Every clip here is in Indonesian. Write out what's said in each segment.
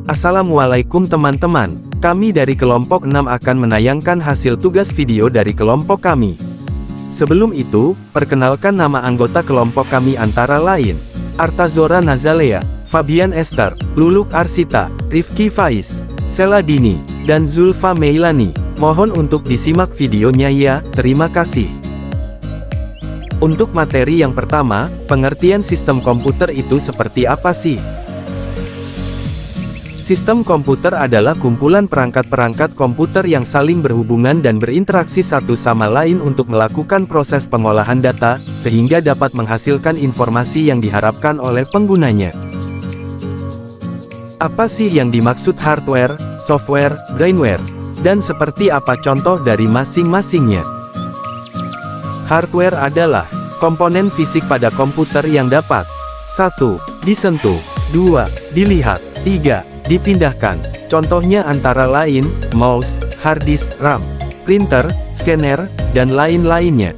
Assalamualaikum teman-teman, kami dari kelompok 6 akan menayangkan hasil tugas video dari kelompok kami. Sebelum itu, perkenalkan nama anggota kelompok kami antara lain, Artazora Nazalea, Fabian Esther, Luluk Arsita, Rifki Faiz, Sela Dini, dan Zulfa Meilani. Mohon untuk disimak videonya ya, terima kasih. Untuk materi yang pertama, pengertian sistem komputer itu seperti apa sih? Sistem komputer adalah kumpulan perangkat-perangkat komputer yang saling berhubungan dan berinteraksi satu sama lain untuk melakukan proses pengolahan data, sehingga dapat menghasilkan informasi yang diharapkan oleh penggunanya. Apa sih yang dimaksud hardware, software, brainware? Dan seperti apa contoh dari masing-masingnya? Hardware adalah komponen fisik pada komputer yang dapat 1. Disentuh, 2. Dilihat, 3. Dipindahkan. Contohnya antara lain, mouse, hard disk, RAM, printer, scanner, dan lain-lainnya.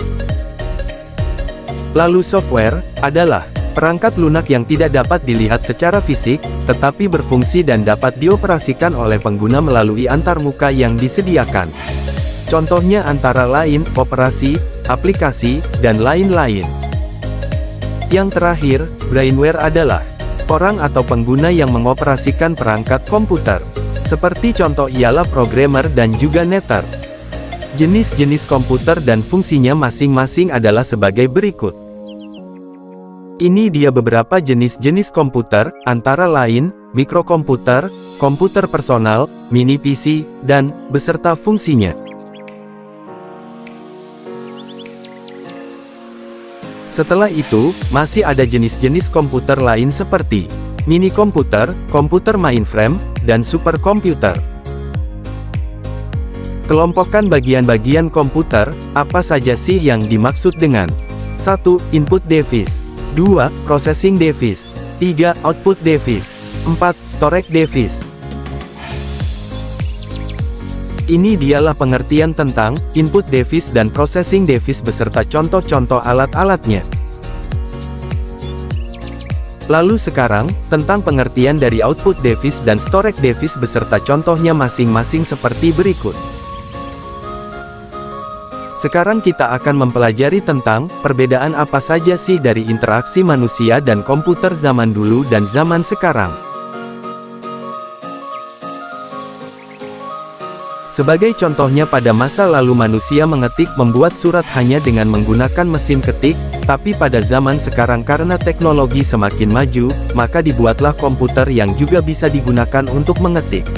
Lalu software adalah perangkat lunak yang tidak dapat dilihat secara fisik, tetapi berfungsi dan dapat dioperasikan oleh pengguna melalui antarmuka yang disediakan. Contohnya antara lain, operasi, aplikasi, dan lain-lain. Yang terakhir, brainware adalah orang atau pengguna yang mengoperasikan perangkat komputer. Seperti contoh ialah programmer dan juga netter. Jenis-jenis komputer dan fungsinya masing-masing adalah sebagai berikut. Ini dia beberapa jenis-jenis komputer, antara lain, mikrokomputer, komputer personal, mini PC, dan beserta fungsinya. Setelah itu, masih ada jenis-jenis komputer lain seperti mini komputer, komputer mainframe, dan superkomputer. Kelompokkan bagian-bagian komputer, apa saja sih yang dimaksud dengan 1. Input device, 2. Processing device, 3. Output device, 4. Storage device. Ini dialah pengertian tentang input device dan processing device beserta contoh-contoh alat-alatnya. Lalu sekarang, tentang pengertian dari output device dan storage device beserta contohnya masing-masing seperti berikut. Sekarang kita akan mempelajari tentang perbedaan apa saja sih dari interaksi manusia dan komputer zaman dulu dan zaman sekarang. Sebagai contohnya pada masa lalu manusia membuat surat hanya dengan menggunakan mesin ketik, tapi pada zaman sekarang karena teknologi semakin maju, maka dibuatlah komputer yang juga bisa digunakan untuk mengetik.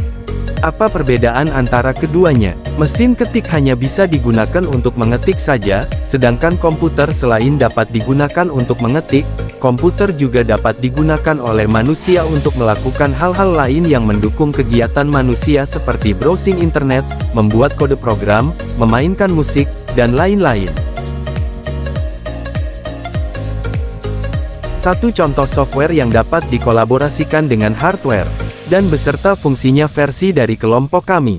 Apa perbedaan antara keduanya? Mesin ketik hanya bisa digunakan untuk mengetik saja, sedangkan komputer selain dapat digunakan untuk mengetik, komputer juga dapat digunakan oleh manusia untuk melakukan hal-hal lain yang mendukung kegiatan manusia seperti browsing internet, membuat kode program, memainkan musik, dan lain-lain. Satu contoh software yang dapat dikolaborasikan dengan hardware, dan beserta fungsinya versi dari kelompok kami.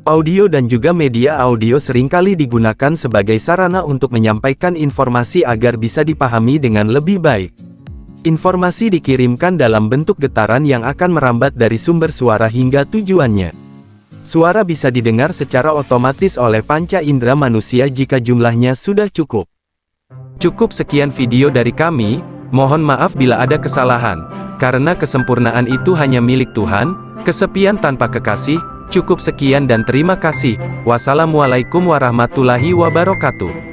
Audio dan juga media audio seringkali digunakan sebagai sarana untuk menyampaikan informasi agar bisa dipahami dengan lebih baik. Informasi dikirimkan dalam bentuk getaran yang akan merambat dari sumber suara hingga tujuannya. Suara bisa didengar secara otomatis oleh panca indera manusia jika jumlahnya sudah cukup. Cukup sekian video dari kami, mohon maaf bila ada kesalahan, karena kesempurnaan itu hanya milik Tuhan, kesepian tanpa kekasih. Cukup sekian dan terima kasih. Wassalamualaikum warahmatullahi wabarakatuh.